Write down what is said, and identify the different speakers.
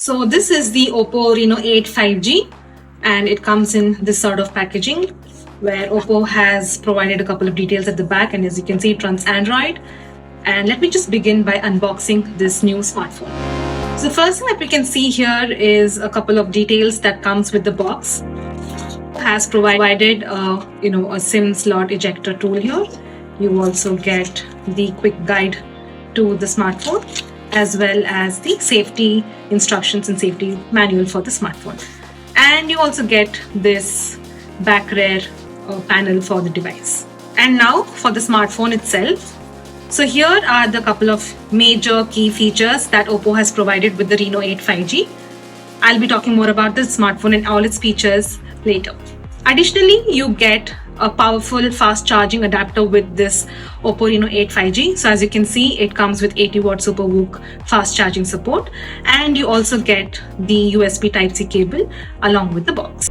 Speaker 1: So this is the Oppo Reno 8 5G, and it comes in this sort of packaging where Oppo has provided a couple of details at the back, and as you can see, it runs Android. And let me just begin by unboxing this new smartphone. So the first thing that we can see here is a couple of details that comes with the box. It has provided a SIM slot ejector tool here. You also get the quick guide to the smartphone, as well as the safety instructions and safety manual for the smartphone. And you also get this back rear panel for the device. And now for the smartphone itself. So here are the couple of major key features that Oppo has provided with the Reno 8 5G. I'll be talking more about the smartphone and all its features later. Additionally, you get a powerful fast charging adapter with this Oppo Reno 8 5G. So as you can see, it comes with 80 watt SuperVOOC fast charging support, and you also get the USB Type-C cable along with the box.